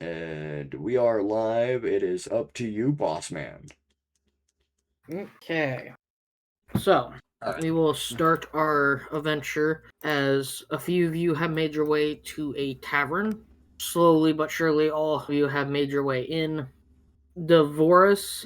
And we are live. It is up to you, boss man. Okay. So, we will start our adventure as a few of you have made your way to a tavern. Slowly but surely, all of you have made your way in. Devorus,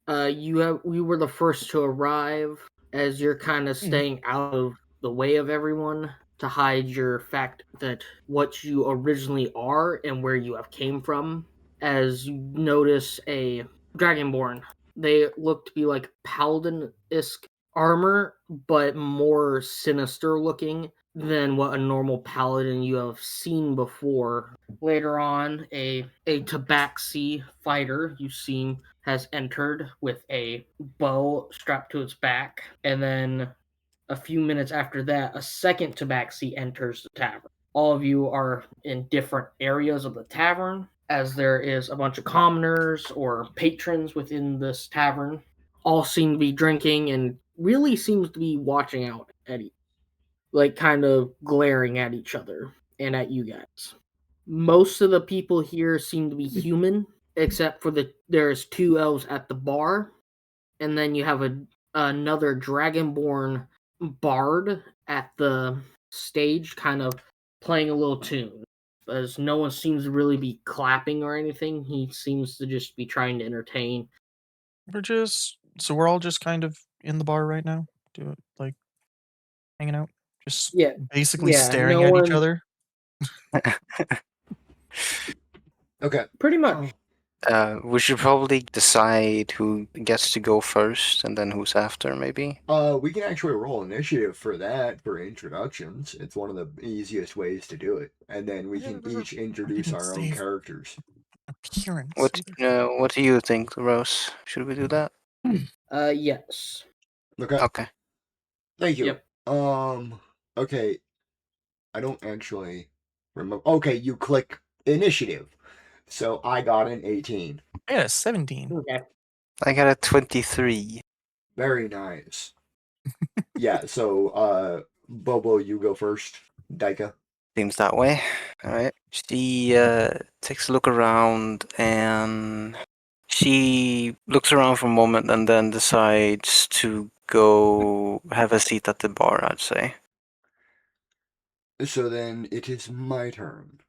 we were the first to arrive, as you're kind of staying out of the way of everyone to hide your fact that what you originally are and where you have came from. As you notice a dragonborn, they look to be like paladin-esque armor, but more sinister looking than what a normal paladin you have seen before. Later on, a tabaxi fighter you've seen has entered with a bow strapped to its back, and then a few minutes after that, a second tabaxi enters the tavern. All of you are in different areas of the tavern, as there is a bunch of commoners or patrons within this tavern. All seem to be drinking and really seems to be watching out at like kind of glaring at each other and at you guys. Most of the people here seem to be human, except for there's two elves at the bar, and then you have another dragonborn bard at the stage, kind of playing a little tune. As no one seems to really be clapping or anything, he seems to just be trying to entertain. We're all just kind of in the bar right now, like hanging out, just Yeah, basically yeah, staring no at each one. other. Okay. Pretty much. We should probably decide who gets to go first and then who's after, maybe. We can actually roll initiative for that for introductions. It's one of the easiest ways to do it, and then we can each introduce our own characters. Appearance. What do you think, Rose? Should we do that? Yes. Okay. Thank you. Yep. Okay. I don't actually remember. Okay, you click initiative. So I got an 18. I got a 17. Okay. I got a 23. Very nice. Yeah, so Bobo, you go first. Daika. Seems that way. Alright. She takes a look around and she looks around for a moment and then decides to go have a seat at the bar, I'd say. So then it is my turn.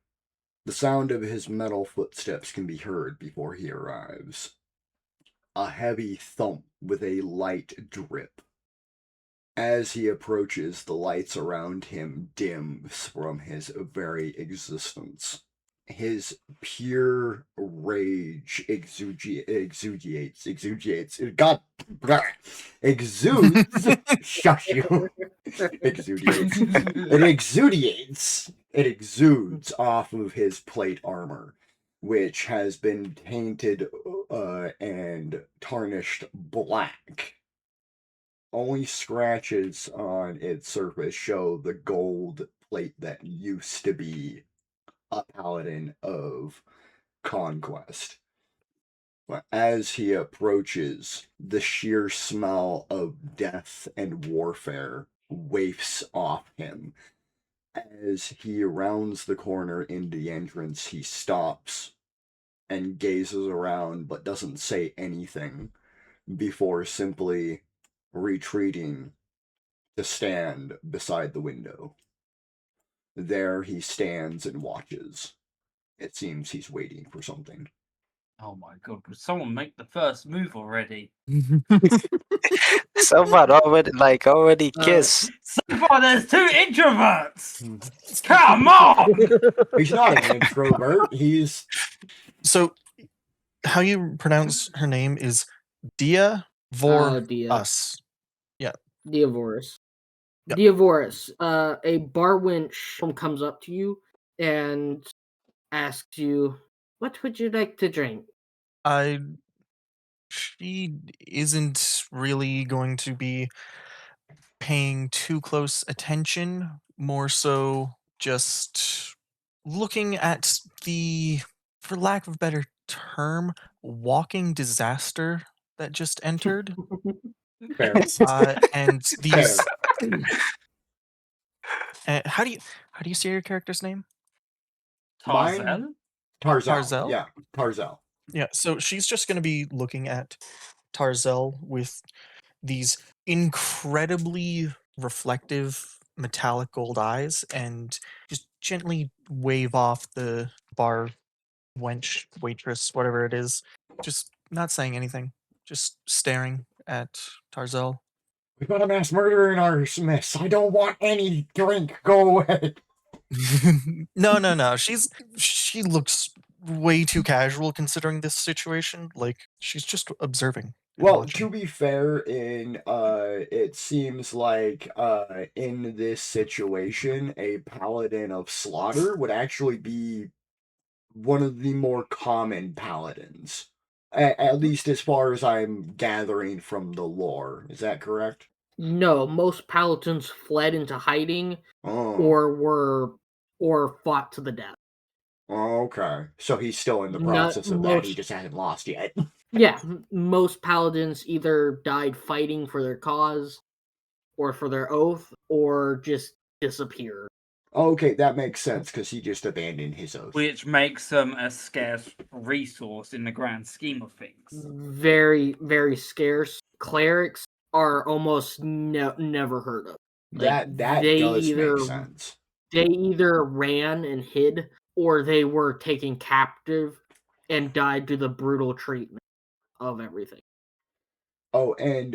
The sound of his metal footsteps can be heard before he arrives. A heavy thump with a light drip. As he approaches, the lights around him dims from his very existence. His pure rage exudes. Shush you. It exudes off of his plate armor, which has been painted and tarnished black. Only scratches on its surface show the gold plate that used to be a paladin of conquest. But as he approaches, the sheer smell of death and warfare wafts off him. As he rounds the corner into the entrance, he stops and gazes around but doesn't say anything before simply retreating to stand beside the window. There he stands and watches. It seems he's waiting for something. Oh my god, would someone make the first move already? Someone already kissed. Someone, there's two introverts! Come on! He's not an introvert, he's... So, how you pronounce her name is Dia Vor Us. Yeah. Diavorus. Yep. Diavorus. A bar wench comes up to you and asks you, "What would you like to drink?" She isn't really going to be paying too close attention, more so just looking at the, for lack of a better term, walking disaster that just entered. Fair. And these. How do you say your character's name? Tarzan? Tarzell. Tarzell? Yeah, Tarzell. Yeah, so she's just going to be looking at Tarzell with these incredibly reflective metallic gold eyes and just gently wave off the bar wench, waitress, whatever it is, just not saying anything, just staring at Tarzell. We've got a mass murderer in our mess. I don't want any drink. Go away. No. She looks way too casual considering this situation. Like she's just observing and Well, watching. to be fair, it seems like in this situation, a paladin of slaughter would actually be one of the more common paladins. At least as far as I'm gathering from the lore. Is that correct? No, most paladins fled into hiding Oh, or fought to the death. okay. So he's still in the Not process of that. He most. just hasn't lost yet. Yeah, most paladins either died fighting for their cause or for their oath, or just disappeared. Okay, that makes sense because he just abandoned his oath. Which makes them a scarce resource in the grand scheme of things. Very, very scarce. Clerics are almost never heard of. Like That does make sense. they either ran and hid, or they were taken captive and died to the brutal treatment of everything. Oh, and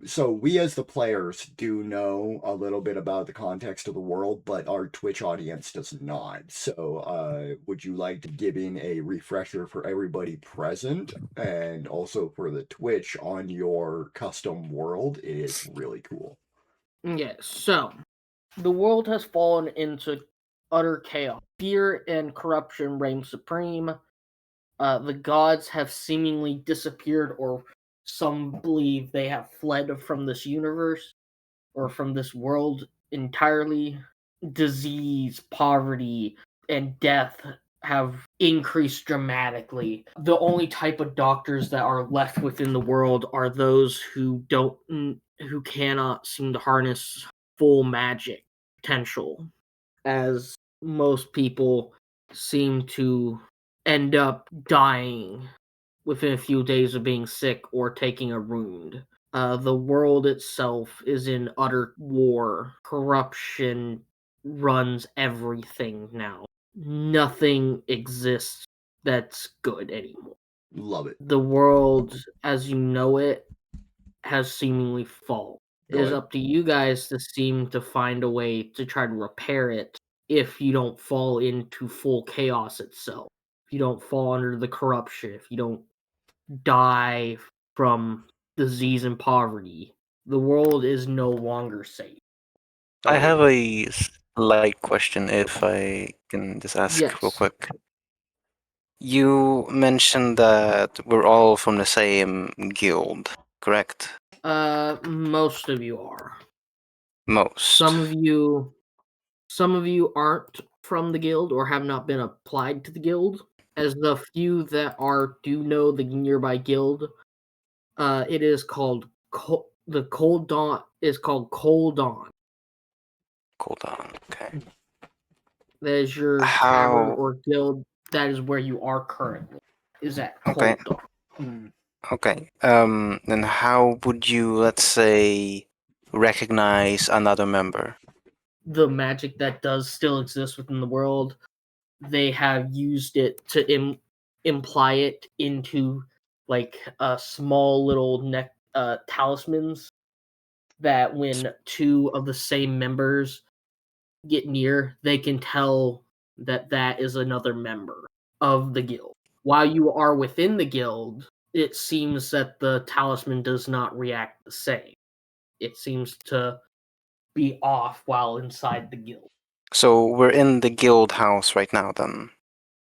so we as the players do know a little bit about the context of the world, but our Twitch audience does not. So, would you like to give in a refresher for everybody present and also for the Twitch on your custom world? It is really cool. Yes, so the world has fallen into utter chaos. Fear and corruption reign supreme. The gods have seemingly disappeared, or some believe they have fled from this universe or from this world entirely. Disease, poverty, and death have increased dramatically. The only type of doctors that are left within the world are those who cannot seem to harness full magic potential, as most people seem to end up dying within a few days of being sick or taking a wound. The world itself is in utter war. Corruption runs everything now. Nothing exists that's good anymore. Love it. The world, as you know it, has seemingly fallen. It Go is ahead. up to you guys to seem to find a way to try to repair it if you don't fall into full chaos itself. If you don't fall under the corruption, if you don't die from disease and poverty, the world is no longer safe. I Oh, have a slight question if I can just ask real Yes. quick. You mentioned that we're all from the same guild, correct? Most of you are. Most. Some of you aren't from the guild or have not been applied to the guild. As the few that do know the nearby guild, it is called the Cold Dawn is called Cold Dawn. Hold on. Okay. That is your tavern How? or guild. That is where you are currently. Is at Okay. Cold Dawn. Okay. Then how would you, let's say, recognize another member? The magic that does still exist within the world, they have used it to imply it into like small little neck talismans that when two of the same members get near, they can tell that is another member of the guild. While you are within the guild, it seems that the talisman does not react the same. It seems to be off while inside the guild. So we're in the guild house right now, then,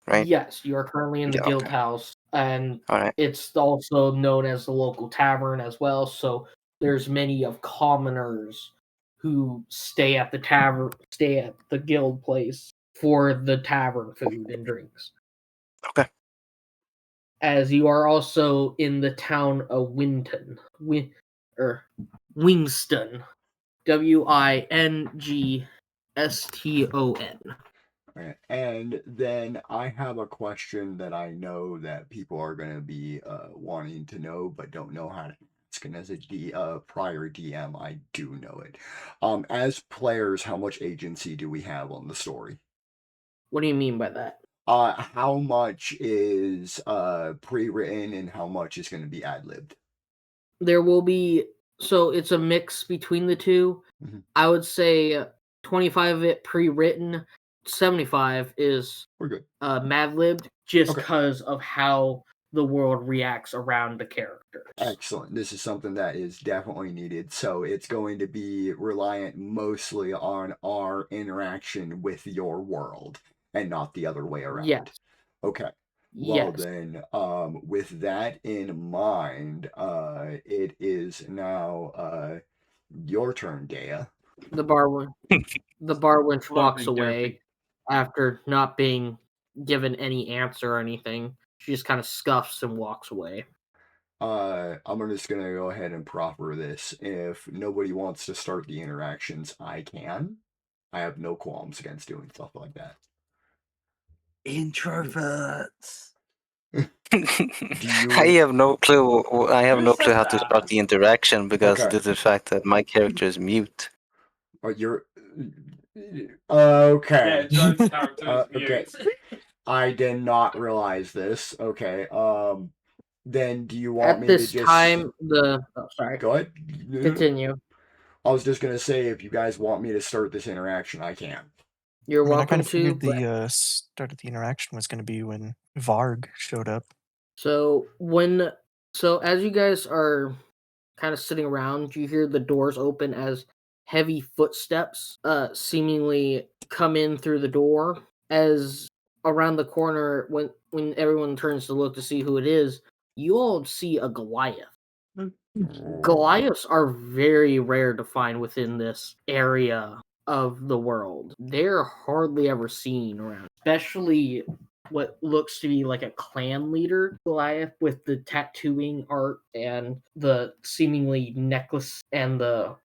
right? Yes, you are currently in the Yeah, guild okay. house, and All right. it's also known as the local tavern as well. So there's many of commoners who stay at the tavern, stay at the guild place for the tavern food and drinks. Okay. As you are also in the town of Winton, Wingston, Wingston. Alright, and then I have a question that I know that people are going to be wanting to know, but don't know how to ask. And as a prior DM, I do know it. As players, how much agency do we have on the story? What do you mean by that? How much is pre-written and how much is going to be ad-libbed? There will be, so it's a mix between the two. Mhm. I would say 25 of it pre-written, 75 is We're good. mad-libbed, just Okay. because of how the world reacts around the characters. Excellent. This is something that is definitely needed. So it's going to be reliant mostly on our interaction with your world and not the other way around. Yes. Okay. Well Yes. then, with that in mind, it is now your turn, Dea. The bar wench walks Lovely, away Derpy. after not being given any answer or anything. She just kind of scuffs and walks away. I'm just gonna go ahead and proffer this. If nobody wants to start the interactions, I can. I have no qualms against doing stuff like that. Introverts. you- I have no clue. I have Who no clue said how to that? start the interaction because Okay. due to the fact that my character is mute. You're Yeah, okay. Joe's character is Okay. mute. I did not realize this. Okay. Then do you want At me to this just time, sorry. go ahead? Continue. I was just gonna say if you guys want me to start this interaction, I can. You're I mean, I welcome kind of figured to. the start of the interaction was going to be when Varg showed up. So as you guys are kind of sitting around, you hear the doors open as heavy footsteps seemingly come in through the door. As around the corner, when everyone turns to look to see who it is, you all see a Goliath. Goliaths are very rare to find within this area of the world. They're hardly ever seen around, especially what looks to be like a clan leader Goliath with the tattooing art and the seemingly necklace and the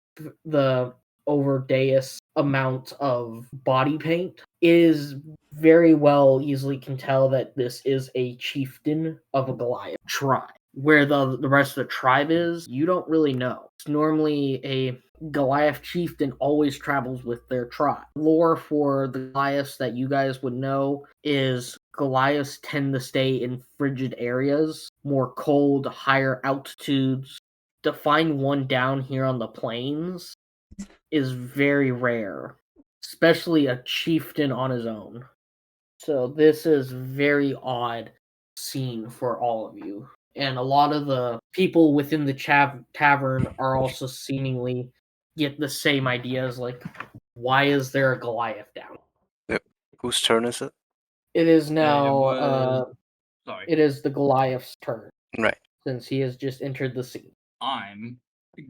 overdaous amount of body paint is very well easily can tell that this is a chieftain of a Goliath tribe. Where the rest of the tribe is, you don't really know. It's normally a Goliath chieftain always travels with their tribe. Lore for the Goliaths that you guys would know is Goliaths tend to stay in frigid areas, more cold, higher altitudes. To find one down here on the plains is very rare, especially a chieftain on his own. So this is very odd scene for all of you. And a lot of the people within the tavern are also seemingly get the same ideas, like, why is there a Goliath down? Yep. Whose turn is it? It is now Sorry. it is the Goliath's turn, Right. since he has just entered the scene. I'm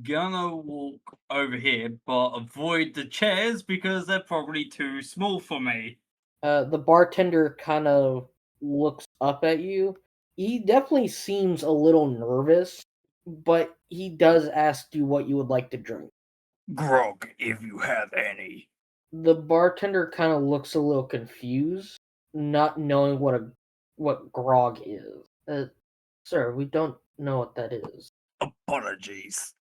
gonna walk over here, but avoid the chairs because they're probably too small for me. The bartender kind of looks up at you. He definitely seems a little nervous, but he does ask you what you would like to drink. Grog, if you have any. The bartender kind of looks a little confused, not knowing what grog is. Sir, we don't know what that is. Apologies.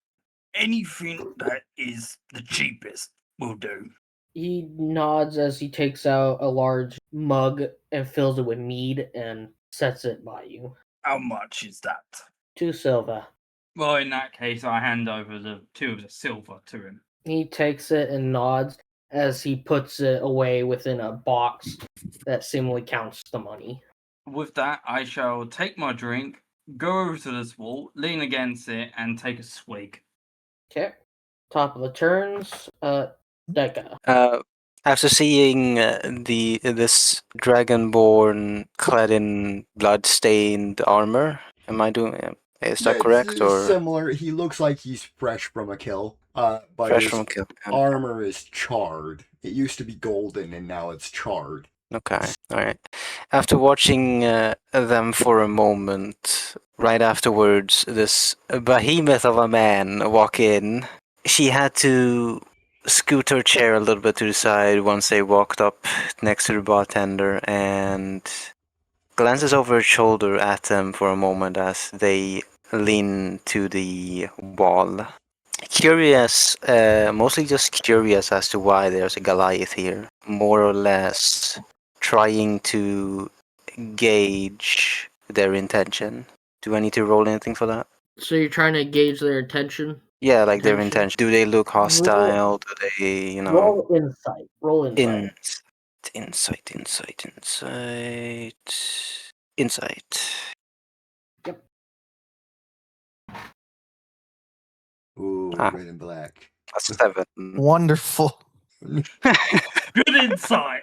Anything that is the cheapest will do. He nods as he takes out a large mug and fills it with mead and sets it by you. How much is that? 2 silver. Well, in that case, I hand over the 2 of the silver to him. He takes it and nods as he puts it away within a box that seemingly counts the money. With that, I shall take my drink, go over to this wall, lean against it, and take a swig. Okay. Top of the turns, Decca. After seeing this dragonborn clad in blood-stained armor, am I doing? Is that correct it's or similar? He looks like he's fresh from a kill. But fresh his from a kill? armor is charred. It used to be golden, and now it's charred. Okay, all right. After watching them for a moment, right afterwards, this behemoth of a man walk in. She had to scoot her chair a little bit to the side once they walked up next to the bartender and glances over her shoulder at them for a moment as they lean to the wall. Curious, mostly just curious as to why there's a Goliath here. More or less trying to gauge their intention. Do I need to roll anything for that? So you're trying to gauge their attention. Yeah, like their Intention. intention. Do they look hostile? Do they, you know? Roll insight. Roll insight. Insight. Yep. Ooh, Ah. red and black. A 7. Wonderful. Good insight.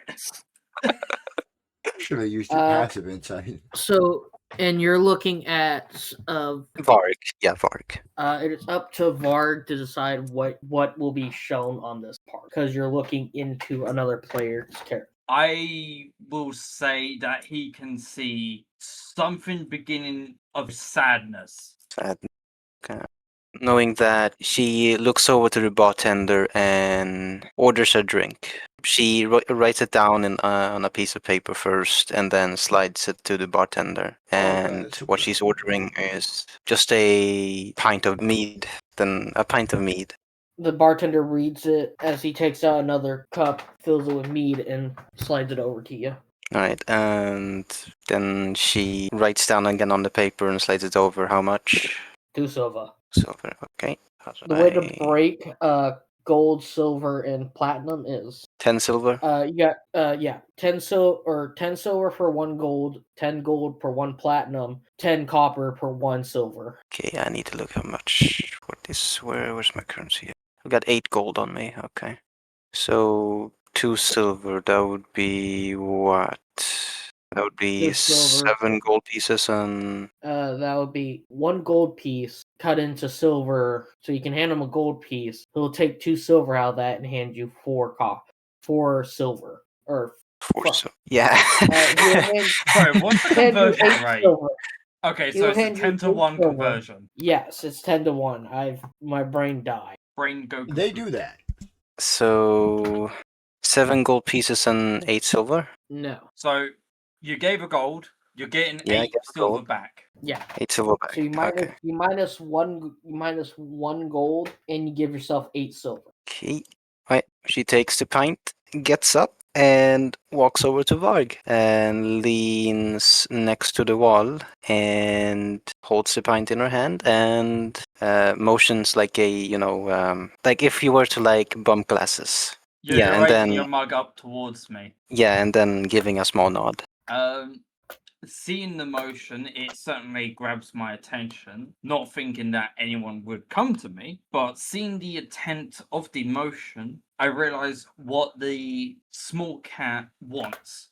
Should have used your passive insight. So, and you're looking at Varg. Yeah, Varg. it is up to Varg to decide what will be shown on this part because you're looking into another player's character. I will say that he can see something beginning of sadness. Sad. Okay. Knowing that, she looks over to the bartender and orders a drink. She writes it down on a piece of paper first and then slides it to the bartender. And that's what she's ordering is just a pint of mead. The bartender reads it as he takes out another cup, fills it with mead, and slides it over to you. Alright, and then she writes down again on the paper and slides it over how much? 2 silver. Silver, okay. The way to break gold, silver, and platinum is 10 silver? you got 10 silver for 1 gold, 10 gold per 1 platinum, 10 copper per 1 silver. Okay, I need to look how much. Where's my currency? I've got 8 gold on me, okay. So 2 silver, that would be what? That would be 2 silver. 7 gold pieces and That would be 1 gold piece cut into silver, so you can hand him a gold piece. He'll take 2 silver out of that and hand you 4 silver. Or 4 fuck. silver. Yeah. Sorry, what's the hand you conversion 8 rate? silver. Okay, He'll so it's a hand you 10 to 8 1 silver. conversion. Yes, it's 10 to 1. My brain died. Brain go. They do that. So 7 gold pieces and 8 silver? No. So you gave a gold, you're getting Yeah, I 8 gave a silver gold. back. Yeah. 8 silver back. So you minus one gold, and you give yourself 8 silver. Okay. Right. She takes the pint, gets up, and walks over to Varg and leans next to the wall and holds the pint in her hand and motions like like if you were to like bump glasses. You're Yeah, and raising then your mug up towards me. yeah, and then giving a small nod. Seeing the motion, it certainly grabs my attention. Not thinking that anyone would come to me, but seeing the intent of the motion, I realize what the small cat wants.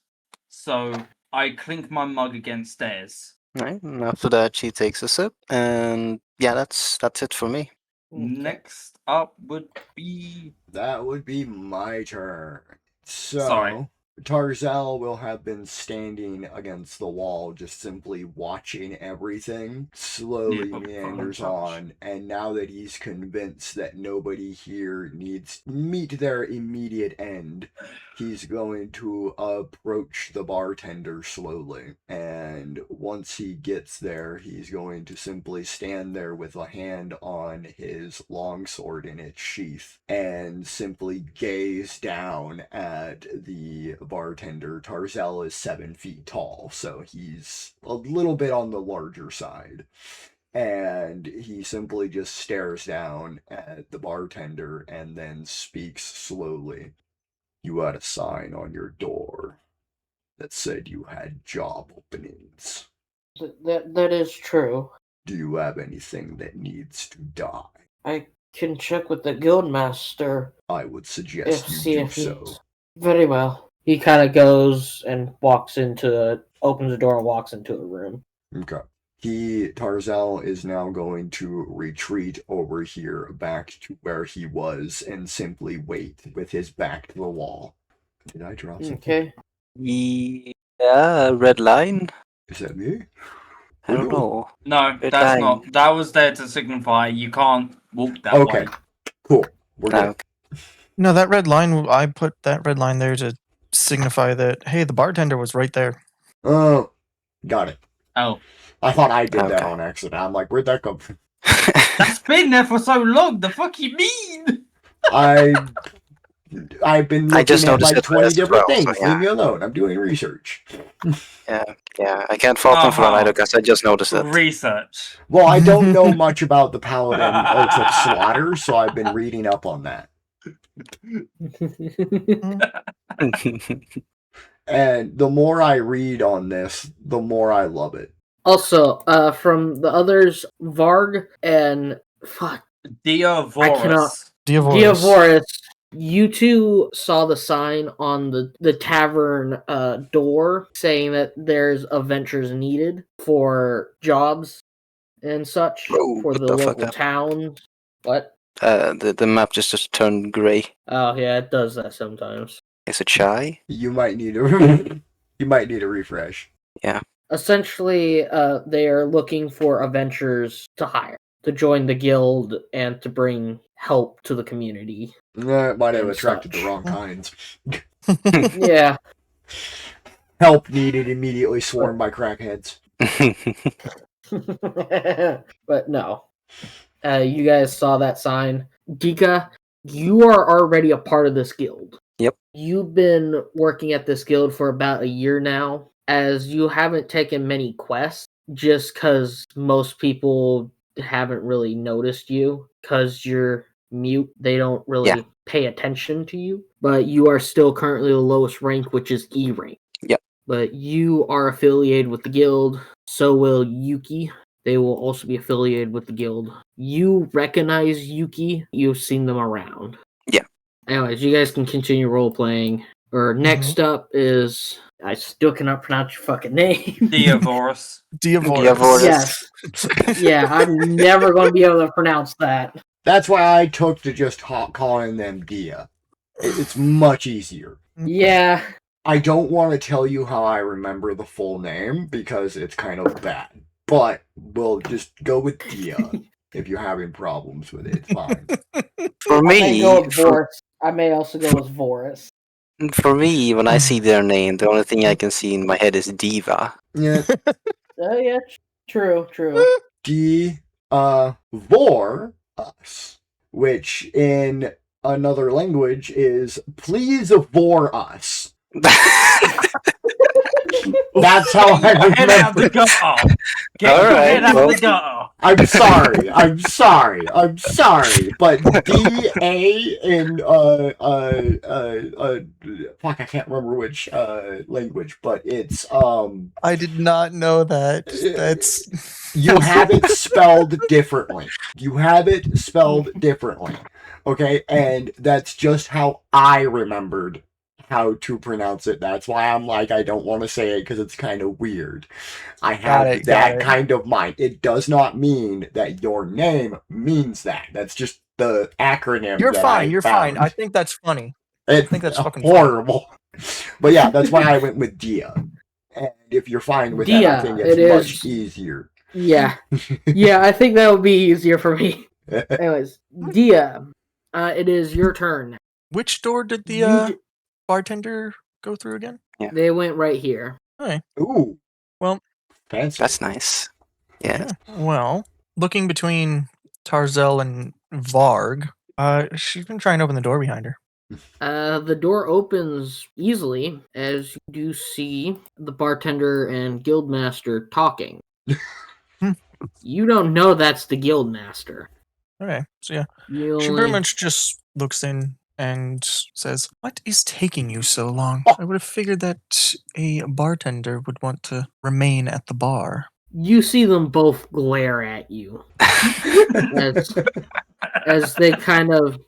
So I clink my mug against theirs. Right, and after that she takes a sip, and yeah, that's it for me. Okay. Next up would be. That would be my turn. So, Sorry. Tarzal will have been standing against the wall, just simply watching everything. Slowly Yeah, meanders touch. on, and now that he's convinced that nobody here needs to meet their immediate end, he's going to approach the bartender slowly. And once he gets there, he's going to simply stand there with a hand on his longsword in its sheath and simply gaze down at the bartender. Tarzal is 7 feet tall, so he's a little bit on the larger side. And he simply just stares down at the bartender and then speaks slowly. You had a sign on your door that said you had job openings. That is true. Do you have anything that needs to die? I can check with the guildmaster. I would suggest you do so. Very well. He kind of goes and opens the door and walks into a room. Okay. Tarzal is now going to retreat over here back to where he was and simply wait with his back to the wall. Did I drop something? Okay. Yeah, red line. Is that me? I don't know. No, Red that's line. not. That was there to signify you can't walk that Okay. way. Cool. We're good. Okay. No, that red line, I put that red line there to signify that, hey, the bartender was right there. Oh, got it. Oh, I thought I did that Okay. on accident. I'm like, where'd that come from? that's been there for so long. The fuck you mean? I've been I just looking at noticed like it 20 as different well, so things. yeah. Leave me alone. I'm doing research. Yeah, I can't fault them for that either, because I just noticed it. Research. Well, I don't know much about the Paladin Oath of Slaughter, so I've been reading up on that. And the more I read on this, the more I love it. Also, from the others, Varg and fuck, Diavoris. Diavoris, you two saw the sign on the tavern door saying that there's adventures needed for jobs and such Oh, for what the the fuck local happened? town. What? The map just turned grey. Oh yeah, it does that sometimes. Is it shy? You might need a you might need a refresh. Essentially, they are looking for adventurers to hire to join the guild and to bring help to the community. Might have And attracted such. the wrong kinds. Yeah. Help needed immediately swarmed by crackheads. But no. You guys saw that sign. Dika, you are already a part of this guild. Yep. You've been working at this guild for about a year now, as you haven't taken many quests, just because most people haven't really noticed you, because you're mute. They don't really pay attention to you. But you are still currently the lowest rank, which is E rank. Yep. But you are affiliated with the guild. So will Yuki. They will also be affiliated with the guild. You recognize Yuki. You've seen them around. Yeah. Anyways, you guys can continue role playing. Or next up is I still cannot pronounce your fucking name. Diavoris. Diavoris. Yes. Yeah, I'm never going to be able to pronounce that. That's why I took to just calling them Dia. It's much easier. Yeah. I don't want to tell you how I remember the full name because it's kind of bad. But we'll just go with Dia. If you're having problems with it, it's fine. For I may me, go with Voris. I may also go with Voris. for me, when I see their name, the only thing I can see in my head is Diva. Yeah. Yeah, true. Vor us, which in another language is please vor us. That's how I remember. Head out the gutter. Get All your right, head out well. the gutter. I'm sorry, but DA in fuck, I can't remember which language, but it's I did not know that. That's you have it spelled differently. Okay, and that's just how I remembered how to pronounce it. That's why I'm like, I don't want to say it because it's kind of weird. I have that kind of mind. It does not mean that your name means that. That's just the acronym. You're that fine. I You're found. fine. I think that's funny. I think that's fucking horrible. But yeah, that's why I went with Dia. And if you're fine with that, I think it's much easier. Yeah. Yeah, I think that would be easier for me. Anyways, Dia, it is your turn. Which door did the bartender go through again? Yeah. They went right here. Okay. Ooh. Well, fancy. That's nice. Yeah. Well, looking between Tarzel and Varg, she's been trying to open the door behind her. The door opens easily as you do see the bartender and guildmaster talking. You don't know that's the guildmaster. Okay, so yeah. She pretty much just looks in and says, "What is taking you so long? I would have figured that a bartender would want to remain at the bar." You see them both glare at you as they kind of,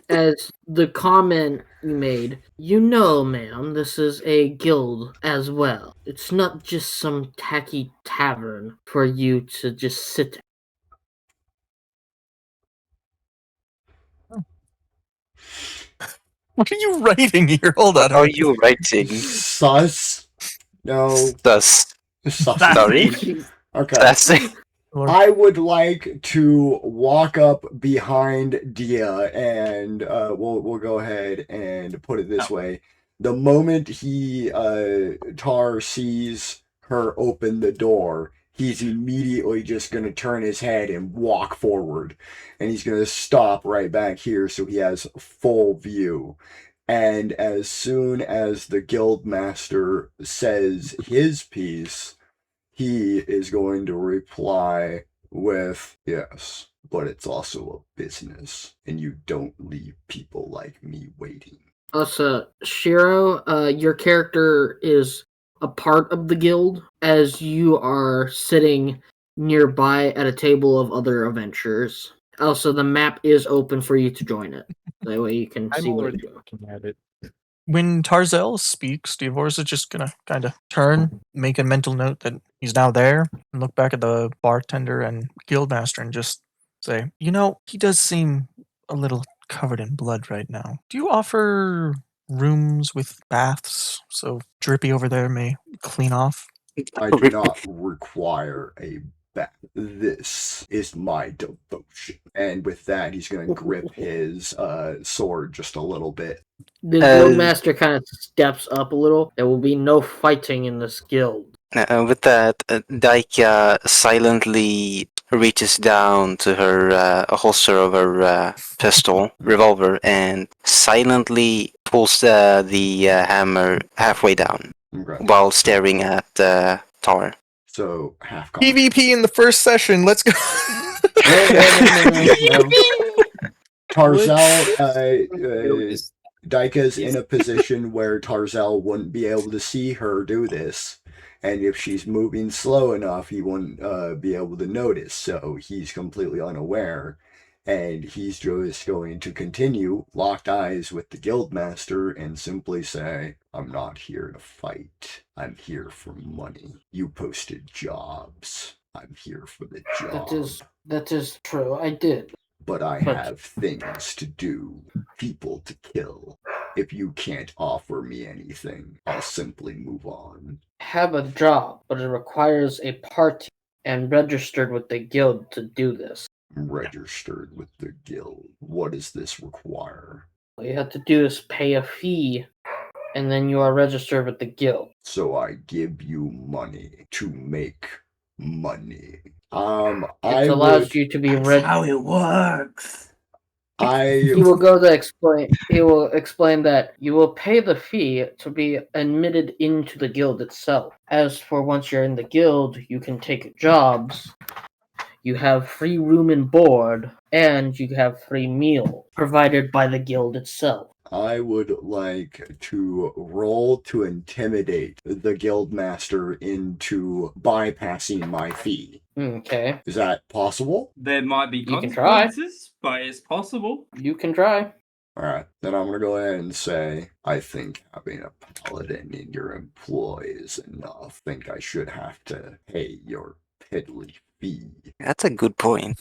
as the comment you made, you know, ma'am, this is a guild as well. It's not just some tacky tavern for you to just sit at. What are you writing here? Hold on. What are you writing? Sus? No. Sus. Sus. Sorry. Okay. That's it. Or I would like to walk up behind Dia, and we'll go ahead and put it this way: the moment Tar sees her open the door, he's immediately just going to turn his head and walk forward, and he's going to stop right back here so he has full view. And as soon as the guild master says his piece, he is going to reply with, yes, but it's also a business, and you don't leave people like me waiting. Also, Shiro, your character is a part of the guild as you are sitting nearby at a table of other adventurers. Also, the map is open for you to join it. That way you can I'm see what already you do. looking at it. when Tarzel speaks, Divorce is just gonna kind of turn, make a mental note that he's now there, and look back at the bartender and guildmaster and just say, he does seem a little covered in blood right now. Do you offer rooms with baths so Drippy over there may clean off? I do not require a bath. This is my devotion. And with that, he's going to grip his sword just a little bit. The guildmaster kind of steps up a little. There will be no fighting in this guild. With that, Daika silently reaches down to her holster of her revolver, and silently pulls the hammer halfway down Okay. while staring at Tar. So, half cock. PvP in the first session. Let's go. No. Tarzal, Notice Daika's in a position where Tarzal wouldn't be able to see her do this. And if she's moving slow enough, he wouldn't be able to notice. So he's completely unaware. And he's just going to continue, locked eyes with the guildmaster, and simply say, I'm not here to fight. I'm here for money. You posted jobs. I'm here for the job. That is true. I did. But I have things to do, people to kill. If you can't offer me anything, I'll simply move on. Have a job, but it requires a party and registered with the guild to do this. Registered with the guild. What does this require? All you have to do is pay a fee, and then you are registered with the guild. So I give you money to make money. It allows you to be registered. How it works. He will go to explain. He will explain that you will pay the fee to be admitted into the guild itself. As for once you're in the guild, you can take jobs. You have free room and board, and you have free meal provided by the guild itself. I would like to roll to intimidate the guildmaster into bypassing my fee. Okay. Is that possible? There might be You can try. consequences, but it's possible. You can try. Alright, then I'm gonna go ahead and say, I think having a paladin in your employ is enough. I think I should have to pay your piddly fee. That's a good point.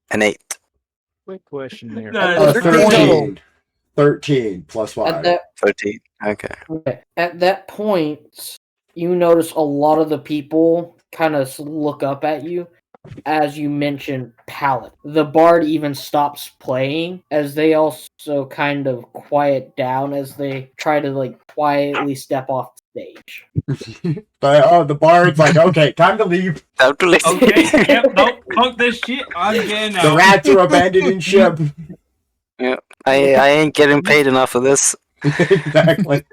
An 8. quick question there. No, 13. 13 plus 5. 13. Okay. At that point, you notice a lot of the people kind of look up at you as you mention palette. The bard even stops playing as they also kind of quiet down as they try to quietly step off the stage. But the bard's like, okay, time to leave. Time to leave. Okay, yep, nope, fuck this shit. I'm getting out. The rats are abandoning ship. Yeah, I ain't getting paid enough for this. Exactly.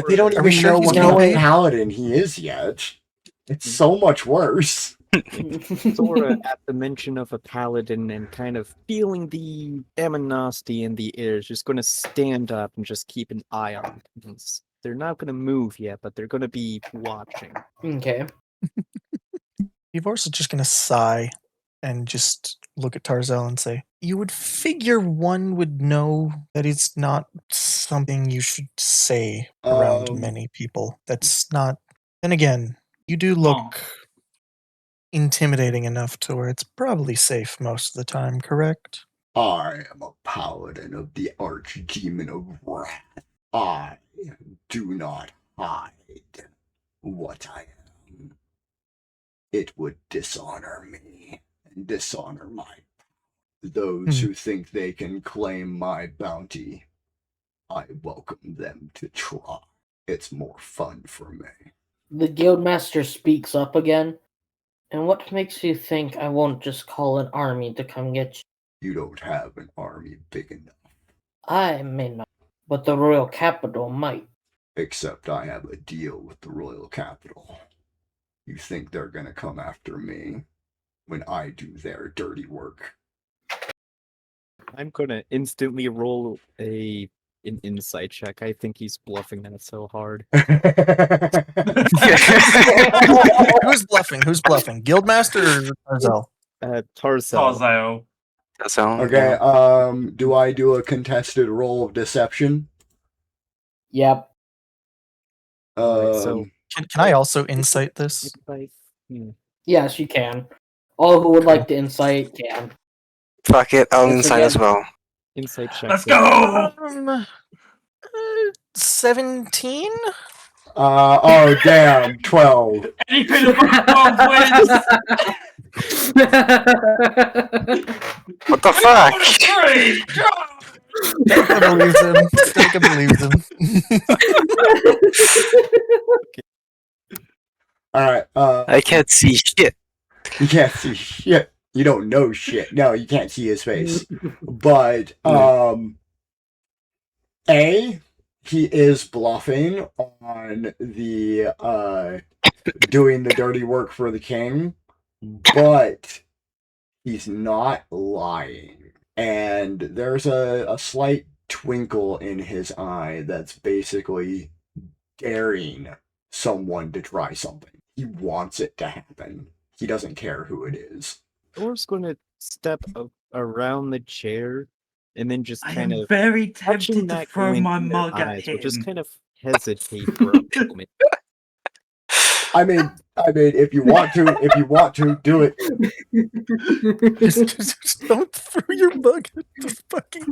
They don't Are we even sure know he's what getting kind of paid? paladin he is yet. It's so much worse. Sora, at the mention of a paladin and kind of feeling the aminosity in the air, is just going to stand up and just keep an eye on things. They're not going to move yet, but they're going to be watching. Okay. Divorce is just gonna sigh and just look at Tarzel and say, you would figure one would know that it's not something you should say around many people. That's not. And again, you do look intimidating enough to where it's probably safe most of the time, correct? I am a paladin of the archdemon of wrath. I do not hide. what I am. It would dishonor me and dishonor those who think they can claim my bounty. I welcome them to try. It's more fun for me. The guildmaster speaks up again. And what makes you think I won't just call an army to come get you? You don't have an army big enough. I may not, but the royal capital might. Except I have a deal with the royal capital. You think they're gonna come after me when I do their dirty work? I'm gonna instantly roll an insight check. I think he's bluffing that so hard. Who's bluffing? Who's bluffing? Guildmaster or Tarzel? Tarzel. Tarzao. That's all. Okay, do I do a contested roll of deception? Yep. Alright, so Can I also insight this? Yes, you can. All who would like to insight can. Fuck it, I'll Yes, insight as again. well. Insight check. Let's go! 17? Oh damn, 12. Anything above 12 wins! What the fuck? 3! Stika believes him. Stika believes him. Alright, I can't see shit. you can't see shit. You don't know shit. No, you can't see his face. But, he is bluffing on the, doing the dirty work for the king, but he's not lying. And there's a slight twinkle in his eye that's basically daring someone to try something. He wants it to happen. He doesn't care who it is. Thor's gonna step around the chair and then just I kind am of very touching tempted to that throw glint my in their mug at eyes, will him. just kind of hesitate for a moment. I mean, if you want to, do it. Just don't throw your mug at the fucking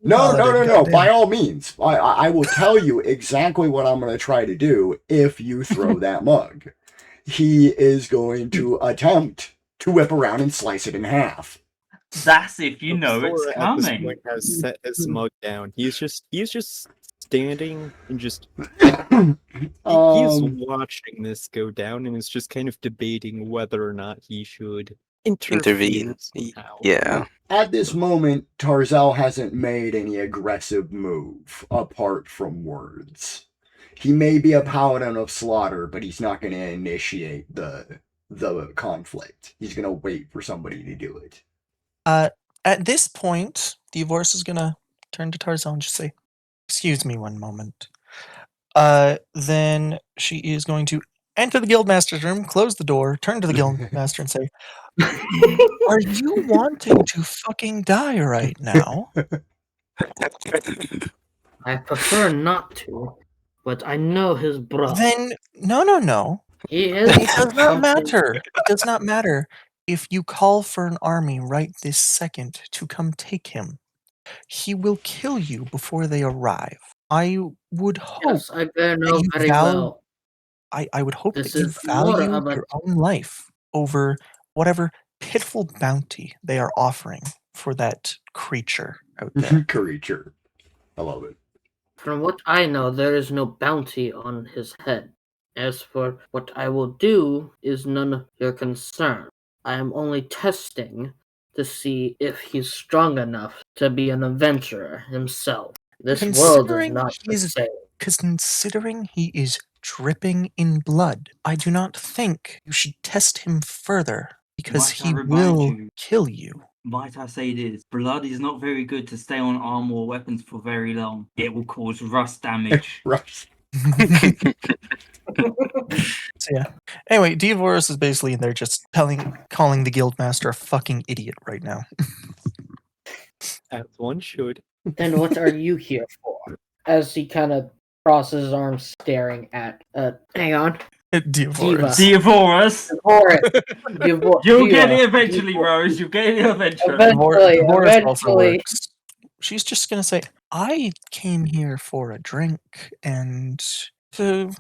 No. By all means, I will tell you exactly what I'm going to try to do if you throw that mug. He is going to attempt to whip around and slice it in half. That's if you know Thor it's at this coming. point has set his mug down. He's just standing and just he's watching this go down and is just kind of debating whether or not he should intervene somehow. Yeah. At this moment, Tarzel hasn't made any aggressive move apart from words. He may be a paladin of slaughter, but he's not going to initiate the conflict. He's going to wait for somebody to do it. At this point, Divorce is gonna turn to Tarzan and just say, "Excuse me one moment." Then she is going to enter the guildmaster's room, close the door, turn to the guildmaster and say, "Are you wanting to fucking die right now?" I prefer not to, but I know his brother. Then no. He is. It does not matter. It does not matter if you call for an army right this second to come take him. He will kill you before they arrive. I would hope Yes, I bear know you very value- well. I would hope This that you is more value of a- your own life over whatever pitiful bounty they are offering for that creature out there. Creature. I love it. From what I know, there is no bounty on his head. As for what I will do is none of your concern. I am only testing to see if he's strong enough to be an adventurer himself. This world is not the same. Considering he is dripping in blood, I do not think you should test him further because Might I he remind will you- kill you. Might I say this? Blood is not very good to stay on armor or weapons for very long. It will cause rust damage. Right. So yeah. Anyway, Divorce is basically in there just calling the guildmaster a fucking idiot right now. As one should. Then what are you here for? As he kind of crosses his arms, staring at. Hang on. Divorce. Divorce! You'll get it eventually, Rose. You'll get it eventually. Divorce also works. She's just gonna say, "I came here for a drink and to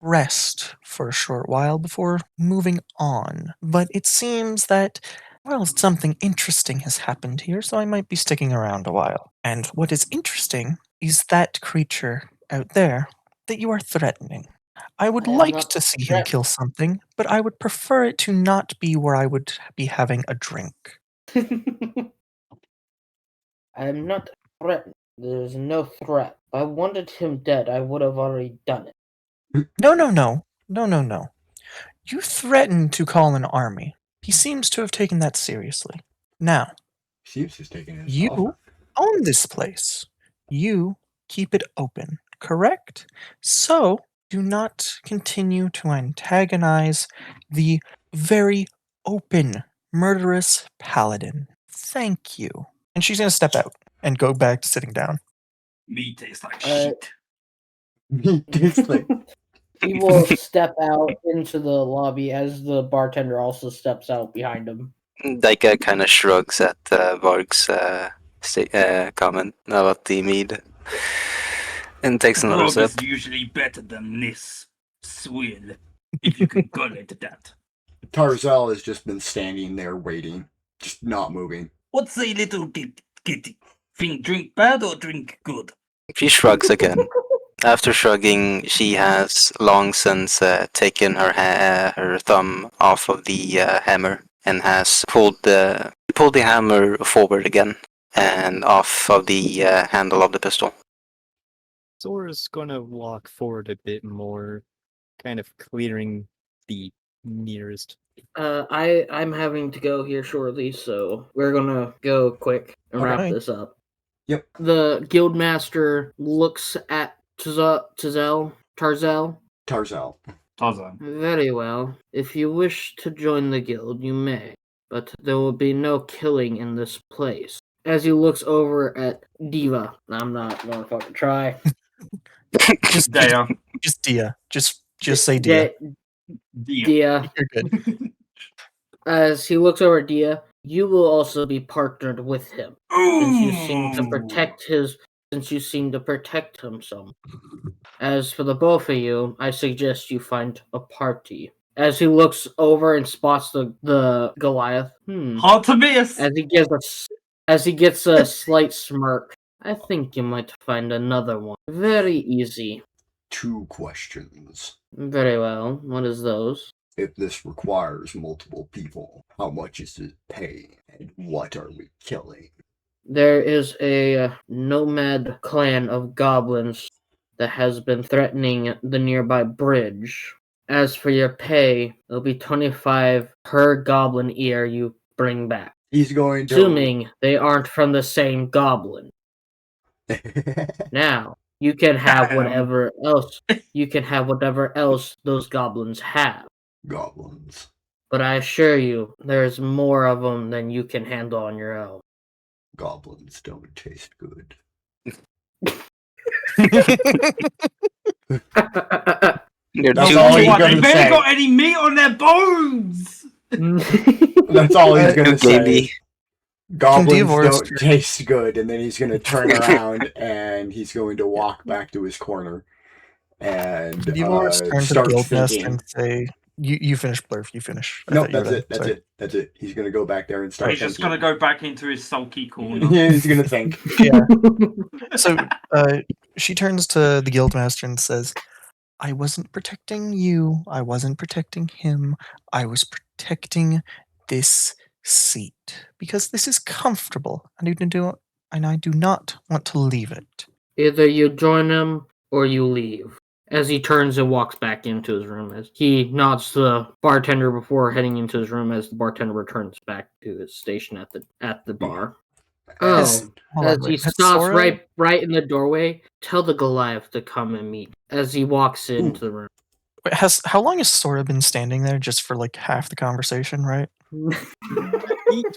rest for a short while before moving on. But it seems that, well, something interesting has happened here, so I might be sticking around a while. And what is interesting is that creature out there that you are threatening. I would I am like not to see him threatened. kill something, but I would prefer it to not be where I would be having a drink. I am not threatened. There's no threat. If I wanted him dead, I would have already done it. No, no, no. No, no, no. You threatened to call an army. He seems to have taken that seriously. Now, Seems he's taking his you offer. own this place. You keep it open, correct? So, do not continue to antagonize the very open, murderous paladin. Thank you. And she's going to step out and go back to sitting down. Me tastes like Uh, shit. It's like, He will step out into the lobby as the bartender also steps out behind him. Daika kind of shrugs at Varg's comment about the mead and takes another Grog sip. is usually better than this swill, if you can call it that. Tarzel has just been standing there waiting, just not moving. What's a little kitty? Think drink bad or drink good? She shrugs again. After shrugging, she has long since taken her thumb off of the hammer and has pulled the hammer forward again and off of the handle of the pistol. Zora's gonna walk forward a bit more, kind of clearing the nearest. I'm having to go here shortly, so we're gonna go quick and wrap Okay. this up. Yep. The guildmaster looks at Tarzell. Tarzel. Tarzan. Very well. If you wish to join the guild, you may, but there will be no killing in this place. As he looks over at Diva, I'm not gonna fucking try. Just Dea. just Dia. Just say Dia. Dia. You're good. As he looks over at Dia, you will also be partnered with him. Since you seem to protect him some. As for the both of you, I suggest you find a party. As he looks over and spots the Goliath. Hard to miss. As he gets a slight smirk. I think you might find another one. Very easy. 2 questions. Very well. What is those? If this requires multiple people, how much is it paying? And what are we killing? There is a nomad clan of goblins that has been threatening the nearby bridge. As for your pay, it'll be 25 per goblin ear you bring back. He's going to. Assuming they aren't from the same goblin. Now, you can have whatever else those goblins have. Goblins. But I assure you, there's more of them than you can handle on your own. Goblins don't taste good. You're That's too all he's gay. gonna They barely say. got any meat on their bones. That's all he's gonna say. Baby. Goblins Divorce- don't taste good, and then he's gonna turn around and he's going to walk back to his corner and Divorce turn to the start guild nest thinking. and say, "You finish, Blurf. You finish." I No, thought you were that's done. it. That's Sorry. it. That's it. He's gonna go back there and start He's just thinking. gonna go back into his sulky corner. He's gonna think. Yeah. So she turns to the guildmaster and says, "I wasn't protecting you. I wasn't protecting him. I was protecting this seat because this is comfortable, and I do not want to leave it." Either you join him or you leave. As he turns and walks back into his room, as he nods to the bartender before heading into his room, as the bartender returns back to his station at the bar. Has- Oh, hold on, as he wait, has stops Sora- right in the doorway, tell the Goliath to come and meet. As he walks into the room. Wait, how long has Sora been standing there just for like half the conversation, right?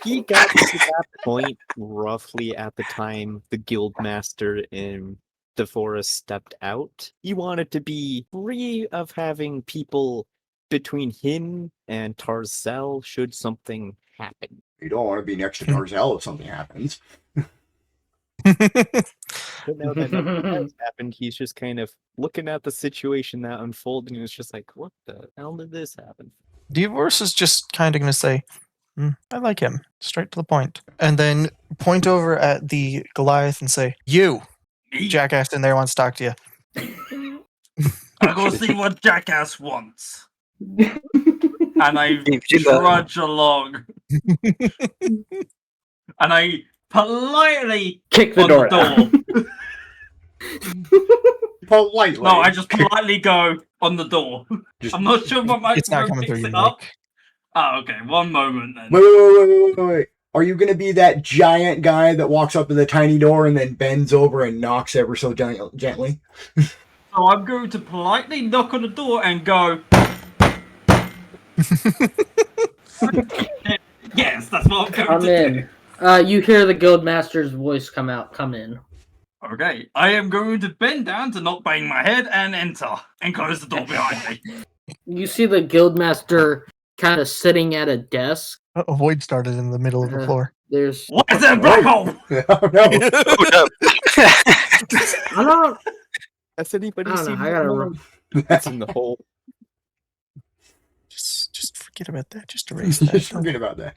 He got to that point roughly at the time the guildmaster in the forest stepped out. He wanted to be free of having people between him and Tarzel should something happen. You don't want to be next to Tarzel if something happens. But now that nothing has happened, he's just kind of looking at the situation that unfolded, and it's just like, what the hell did this happen? Divorce is just kind of going to say, I like him, straight to the point. And then point over at the Goliath and say, you, Me? jackass in there wants to talk to you. I go see what Jackass wants. And I Jimbo. trudge along. And I politely Kick the on door. the door. Politely. No, I just politely go on the door. Just- I'm not sure what It's not microphone coming through picks your it up. mic. Oh, okay. One moment then. Wait. Are you gonna be that giant guy that walks up to the tiny door and then bends over and knocks ever so gently? So I'm going to politely knock on the door and go. Yes, that's what I'm going Come to in. You hear the guildmaster's voice come out. Come in. do. Okay, I am going to bend down to not bang my head and enter and close the door behind me. You see the guildmaster kind of sitting at a desk. A void started in the middle of the floor. There's. What is that black hole? Oh no! I don't. Has anybody I don't seen know. I gotta. It's in the hole? Just forget about that. Just erase that. Just forget about that.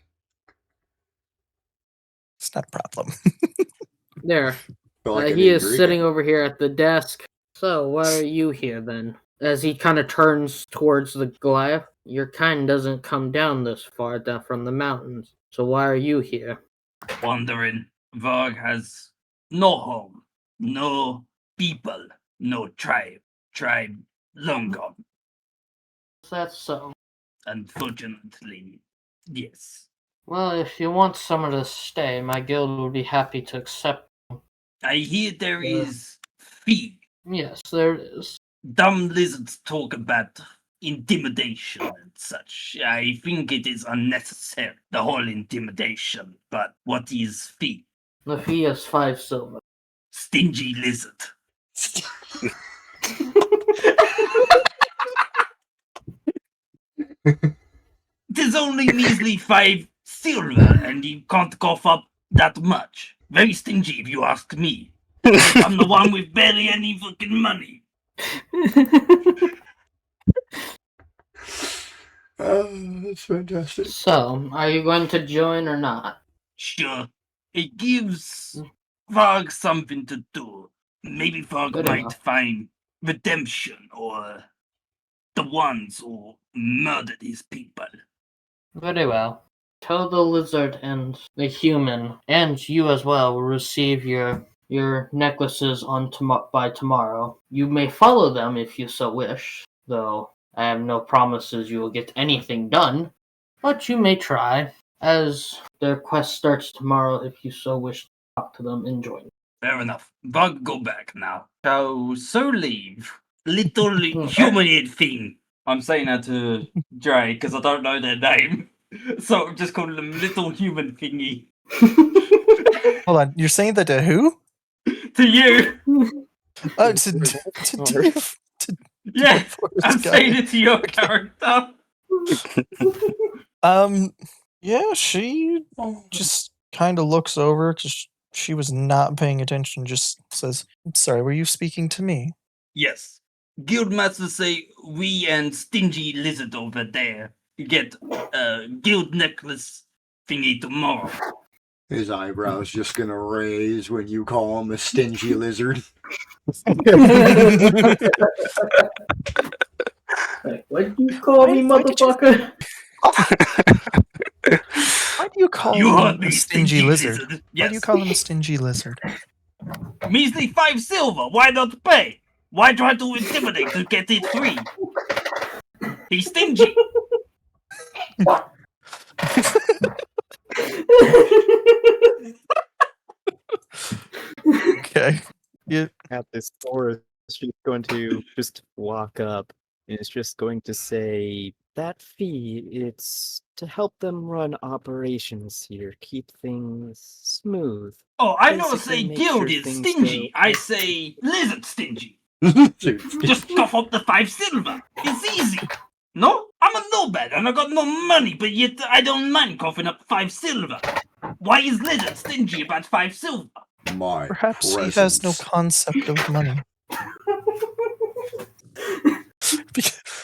It's not a problem. There. Feel like I He didn't is agree. sitting over here at the desk. So, why are you here then? As he kind of turns towards the Goliath, your kind doesn't come down this far down from the mountains. So why are you here? Wandering. Varg has no home, no people, no tribe. Tribe long gone. That's so. Unfortunately, yes. Well, if you want someone to stay, my guild would be happy to accept. I hear there Yeah. is fee. Yes, there is. Dumb lizards talk about intimidation and such. I think it is unnecessary, the whole intimidation. But what is fee? The fee is 5 silver. Stingy lizard. It is only measly 5 silver, and you can't cough up that much. Very stingy, if you ask me. I'm the one with barely any fucking money. Oh, that's fantastic. So, are you going to join or not? Sure, it gives Varg something to do. Maybe Varg Good might enough. find redemption or the ones who murdered his people. Very well. Tell the lizard and the human, and you as well, will receive your necklaces on by tomorrow. You may follow them if you so wish, though I have no promises you will get anything done, but you may try, as their quest starts tomorrow if you so wish to talk to them and join. Fair enough. Varg, go back now. So leave. Little humanoid thing. I'm saying that to Dre because I don't know their name. So I'm just calling them little human thingy. Hold on. You're saying that to who? To you. Yeah, I'm saying it to your character. Yeah, she just kind of looks over because she was not paying attention. Just says, "Sorry, were you speaking to me?" Yes. Guildmasters say we and stingy lizard over there get a guild necklace thingy tomorrow. His eyebrows just gonna raise when you call him a stingy lizard. What do you call me, Why did you- motherfucker? Why do you call You heard him me, a stingy lizard? Why Yes. do you call him a stingy lizard? Measly 5 silver. Why not pay? Why try to intimidate to get it free? He's stingy. Okay. Yeah. At this door, she's going to just walk up and it's just going to say, that fee, it's to help them run operations here, keep things smooth. Oh, I don't Basically say make guild sure is things stingy. go- I say lizard stingy. Dude, Just cough up the 5 silver. It's easy. No? I'm a nomad and I got no money, but yet I don't mind coughing up 5 silver. Why is lizard stingy about 5 silver? my Perhaps presence. he has no concept of money.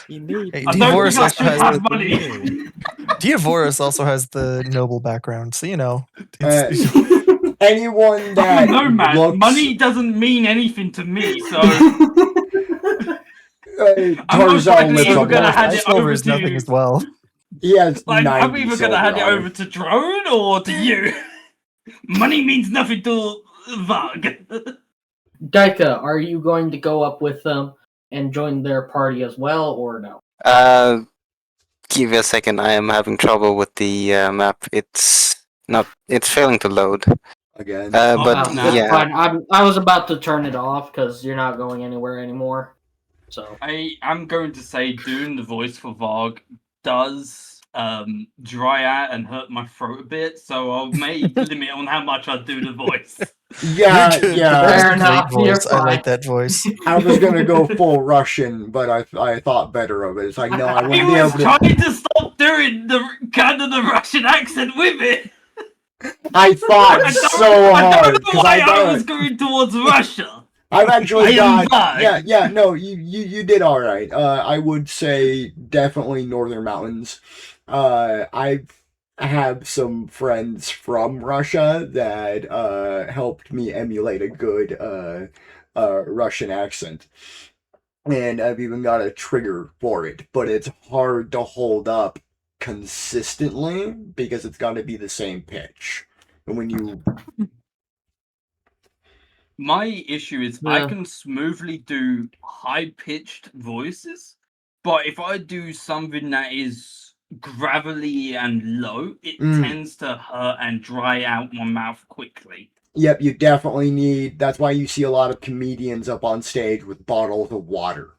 He may Hey, be I don't think Diavoris I also should has have the money. Diavoris also has the noble background, so it's Anyone I'm that a nomad. looks Money doesn't mean anything to me, so I'm most Tarzal likely lives either on gonna Mars. hand it silver over is nothing to. as well. He has Like, I'm 90 either gonna hand it silver on over him. to Drone or to you. Money means nothing to Varg. Daika, are you going to go up with them and join their party as well, or no? Give me a second. I am having trouble with the map. It's not. It's failing to load. Again. But Oh, That's yeah, fine. I was about to turn it off because you're not going anywhere anymore. So I am going to say doing the voice for Varg does dry out and hurt my throat a bit, so I'll make limit on how much I do the voice. Yeah, You're good. yeah. That was Fair a great enough, you're voice. I like fine. that voice. I was gonna go full Russian, but I thought better of it. It's like, no, I He wouldn't be was able to. trying to stop doing the kind of the Russian accent with it. I thought so I hard don't know because why I thought was going towards Russia. I've actually I am got Varg. yeah, no, you did all right. I would say definitely Northern Mountains. I have some friends from Russia that helped me emulate a good Russian accent. And I've even got a trigger for it, but it's hard to hold up consistently because it's got to be the same pitch. And when you My issue is I Yeah. can smoothly do high-pitched voices, but if I do something that is gravelly and low, it tends to hurt and dry out my mouth quickly. Yep, you definitely need. That's why you see a lot of comedians up on stage with bottles of water.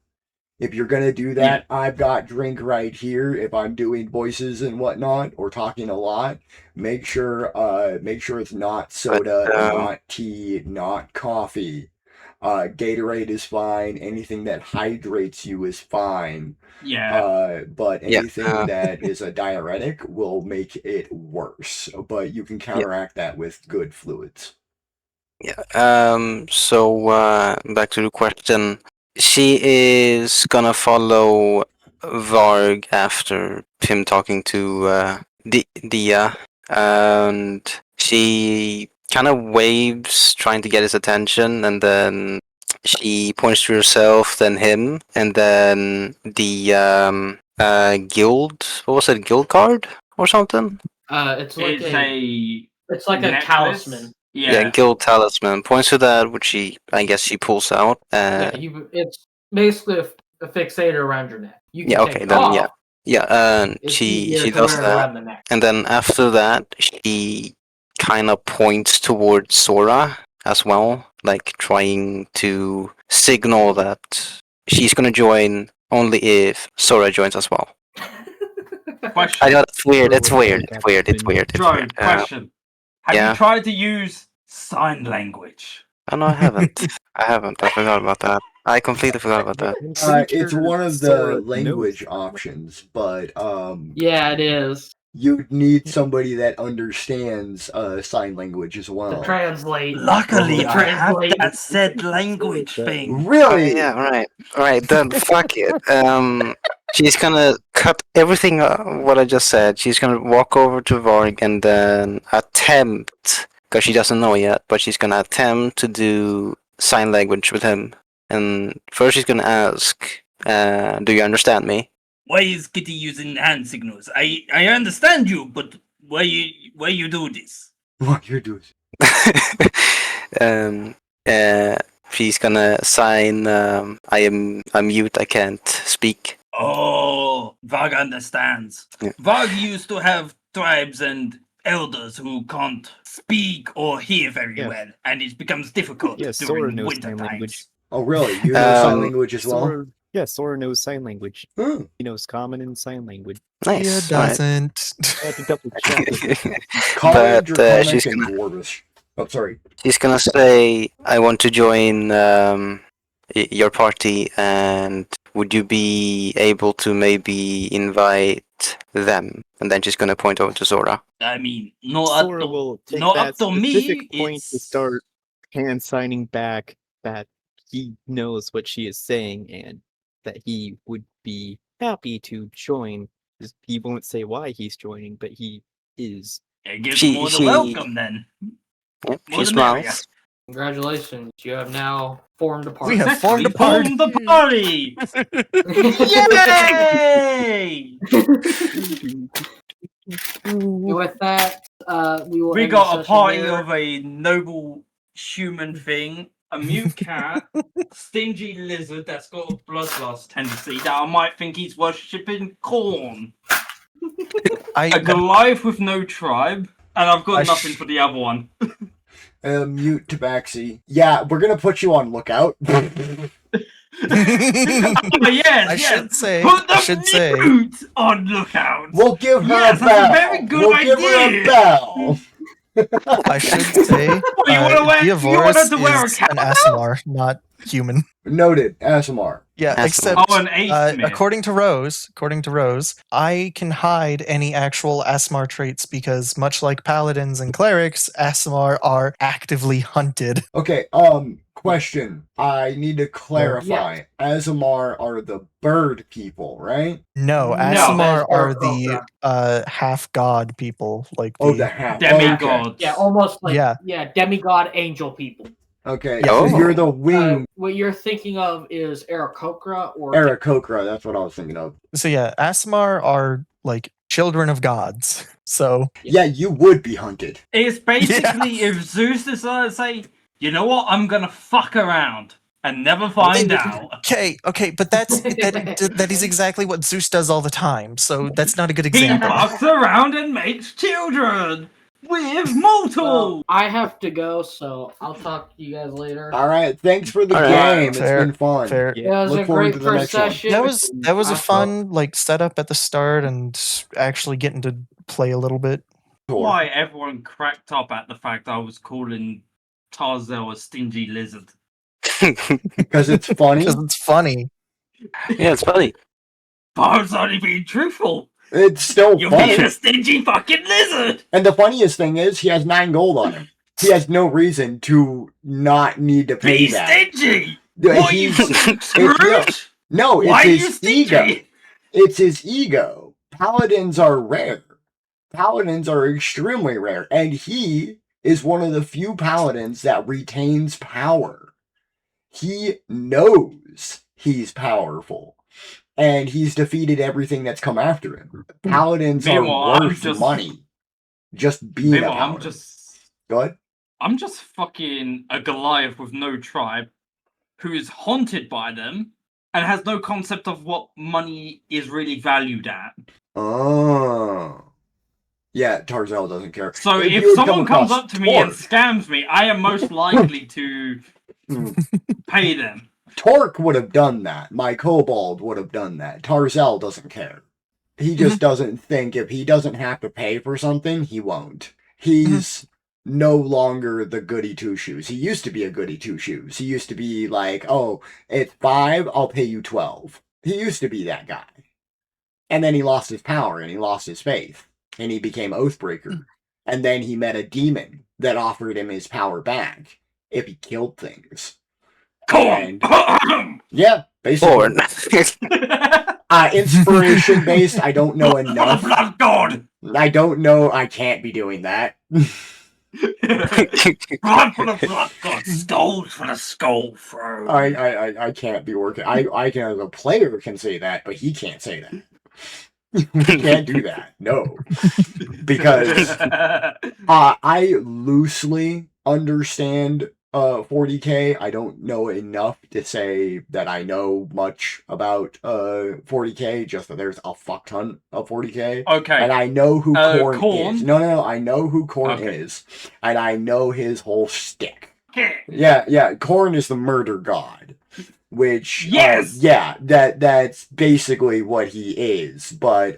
If you're gonna do that, I've got drink right here. If I'm doing voices and whatnot or talking a lot, make sure it's not soda, not tea, not coffee. Gatorade is fine. Anything that hydrates you is fine. Yeah. But Yeah, anything that is a diuretic will make it worse. But you can counteract that with good fluids. yeah. So back to the question. She is gonna follow Varg after him talking to Dia, and she kind of waves, trying to get his attention, and then she points to herself, then him, and then the guild. What was it? Guild card or something? It's like It's a it's like a necklace. talisman. Yeah, guild talisman. Points to that, which I guess she pulls out. Yeah, it's basically a fixator around your neck. You can Yeah, take okay, it then off. yeah. Yeah, and It's she easier to does wear it that, around the neck. and then after that, she kind of points towards Sora as well, like trying to signal that she's gonna join only if Sora joins as well. Question. I know it's weird. Sora It's would weird. like It's that weird. It's opinion. weird. It's Drone, weird. question. Have yeah. you tried to use sign language? Oh no, I haven't. I haven't. I forgot about that. I completely forgot about that. I'm pretty It's sure one of the Sora language knows. options, but Yeah, it is. you need somebody that understands sign language as To well. translate. Luckily, To I have translate. that said language thing. Really? Yeah, right. Alright, then fuck it. She's gonna cut everything what I just said. She's gonna walk over to Varg and then attempt, because she doesn't know yet, but she's gonna attempt to do sign language with him. And first she's gonna ask, do you understand me? Why is Kitty using hand signals? I understand you, but why you do this? What you're doing? um, she's gonna sign, I'm mute, I can't speak. Oh, Varg understands. Yeah. Varg used to have tribes and elders who can't speak or hear very Yeah. well, and it becomes difficult Yeah, Sora during knows winter sign times. language. Oh, really? You know sign Um, language as well? Sora, yeah, Sora knows sign language. Hmm. He knows common and sign language. Nice. He alright. doesn't. I had to double check it. Common, But, Draconic, she's and gonna- Dwarvish. Oh, sorry. She's gonna say, I want to join your party, and would you be able to maybe invite them? And then she's gonna point over to Sora. I mean, not Sora up to, will take not that up to specific me. point to It's start hand signing back that he knows what she is saying and that he would be happy to join. He won't say why he's joining, but he is. It gives She- more than she- welcome then. Yep, More she the merrier. smiles. Congratulations, you have now formed a party. We have formed a Formed the party! Yay! With that, we will. We end got the a session party there. of a noble human thing, a mute cat, stingy lizard that's got a bloodlust tendency that I might think he's worshipping corn, a Goliath with no tribe, and I've got nothing for the other one. Mute Tabaxi. Yeah, we're gonna put you on lookout. Oh, yes, I yes. should say. Put the I should say. mute on lookout. We'll give her Yes, a that's bell. a very good we'll give her a idea. bell. I should say. What, you wanna wear- you want her to wear a is cow an now? Asimar, not human. Noted. ASMR. Yeah, Asimar. except Oh, an Smith. according to Rose, I can hide any actual Asimar traits because much like paladins and clerics, Asimar are actively hunted. Okay, question. I need to clarify. Azamar are the bird people, right? No, No, Asimar that's are the Aarakocra. half god people, like Oh, the the half. Demigods. Yeah, almost like Yeah. demigod angel people. Okay, Yeah. so you're the Oh. wing. What you're thinking of is Aarakocra or Aarakocra, that's what I was thinking of. So yeah, Asimar are like children of gods. So Yeah, you would be hunted. It's basically if Zeus decided to say, you know what, I'm gonna fuck around and never find out. okay, but that is exactly what Zeus does all the time. So that's not a good He example. fucks around and makes children with mortals. Well, I have to go, so I'll talk to you guys later. All right, thanks for the All right. game. It's Fair, been fun. fair. It was Look a forward great to the first next one. session. That was a I fun like setup at the start and actually getting to play a little bit. Why everyone cracked up at the fact I was calling Tarzel a stingy lizard. Because it's funny. Because it's funny. Yeah, it's funny. But I was only being truthful. It's still You're funny. being a stingy fucking lizard. And the funniest thing is, he has 9 gold on him. He has no reason to not need to pay Be that. stingy. Yeah, What, you he's- Scrooge? No, it's Why are you his ego. stingy? It's his ego. Paladins are rare. Paladins are extremely rare. And he is one of the few paladins that retains power. He knows he's powerful. And he's defeated everything that's come after him. Paladins Meanwhile, are I'm worth just- money. Just being a Meanwhile, paladin. Go ahead. I'm just fucking a Goliath with no tribe who is haunted by them and has no concept of what money is really valued at. Oh. Yeah, Tarzel doesn't care. So If if you had someone come comes across up to me and Torque- scams me, I am most likely to pay them. Torque would have done that. My kobold would have done that. Tarzel doesn't care. He just doesn't think if he doesn't have to pay for something, he won't. He's no longer the goody two shoes. He used to be a goody two shoes. He used to be like, oh, it's 5, I'll pay you 12. He used to be that guy. And then he lost his power and he lost his faith. And he became Oathbreaker. And then he met a demon that offered him his power back if he killed things. And yeah, basically. Born. Inspiration based, I don't know For the enough. blood of God! I don't know, I can't be doing that. Blood for the blood god, skull for the skull throne. I can't be working. I can, as a player, can say that, but he can't say that. We can't do that. No. Because I loosely understand 40k. I don't know enough to say that I know much about 40k, just that there's a fuck ton of 40k. Okay. And I know who Korn Korn? is. No, I know who Korn Okay. is. And I know his whole shtick. Okay. Yeah, Korn is the murder god. Which Yes! That's basically what he is. But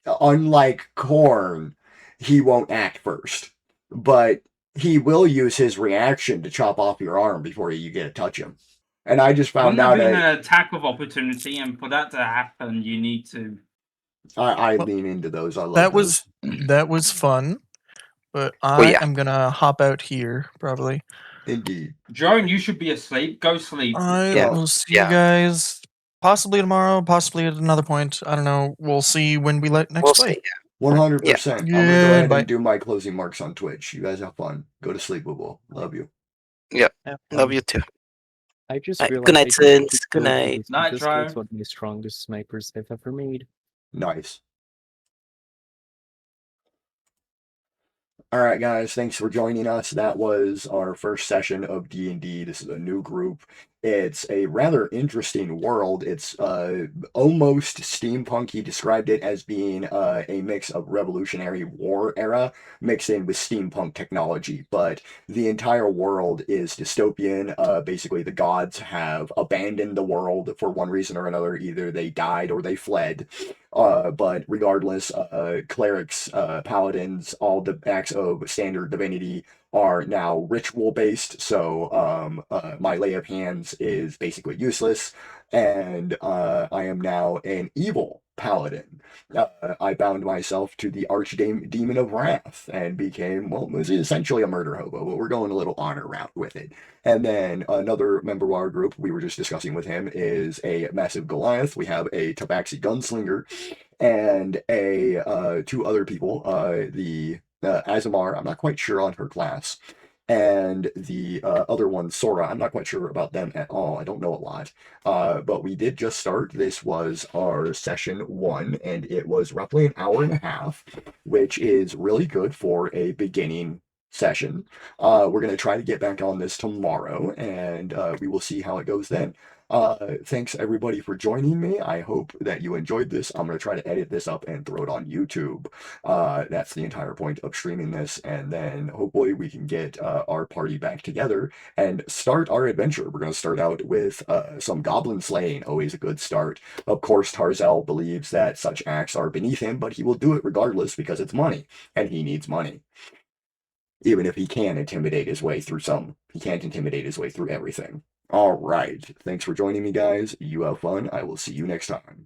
unlike Korn, he won't act first. But he will use his reaction to chop off your arm before you get to touch him. And I just found Wouldn't out there been that an attack of opportunity, and for that to happen, you need to. I lean into those. I love That those. was fun, but I yeah. am gonna hop out here probably. Indeed. Joan, you should be asleep. Go sleep. I Yeah. will see Yeah. you guys possibly tomorrow, possibly at another point. I don't know. We'll see when we next We'll play. see. 100%. I'm gonna go Yeah, ahead bye. and do my closing marks on Twitch. You guys have fun. Go to sleep, Wibble. Love you. Love you too. I just Alright, realized good I night, didn't Sins. keep Good note of night. this, but Night, this Joe. is one of my strongest snipers I've ever made. Nice. All right, guys, thanks for joining us. That was our first session of D&D. This is a new group. It's a rather interesting world. It's almost steampunk. He described it as being a mix of Revolutionary War era mixed in with steampunk technology, but the entire world is dystopian. Basically, the gods have abandoned the world for one reason or another. Either they died or they fled. But regardless, clerics, paladins, all the acts of standard divinity are now ritual based. So my lay of hands is basically useless, and I am now an evil paladin. I bound myself to the archdemon of wrath and became, well, it was essentially a murder hobo, but we're going a little honor route with it. And then another member of our group, we were just discussing with him, is a massive Goliath. We have a tabaxi gunslinger and a two other people. The Azamar, I'm not quite sure on her class, and the other one, Sora, I'm not quite sure about them at all. I don't know a lot. But we did just start. This was our session 1, and it was roughly an hour and a half, which is really good for a beginning session. We're going to try to get back on this tomorrow, and we will see how it goes then. Thanks everybody for joining me. I hope that you enjoyed this. I'm going to try to edit this up and throw it on YouTube. That's the entire point of streaming this, and then hopefully we can get our party back together and start our adventure. We're going to start out with some goblin slaying, always a good start. Of course, Tarzel believes that such acts are beneath him, but he will do it regardless because it's money, and he needs money. Even if he can intimidate his way through some, he can't intimidate his way through everything. All right. Thanks for joining me, guys. You have fun. I will see you next time.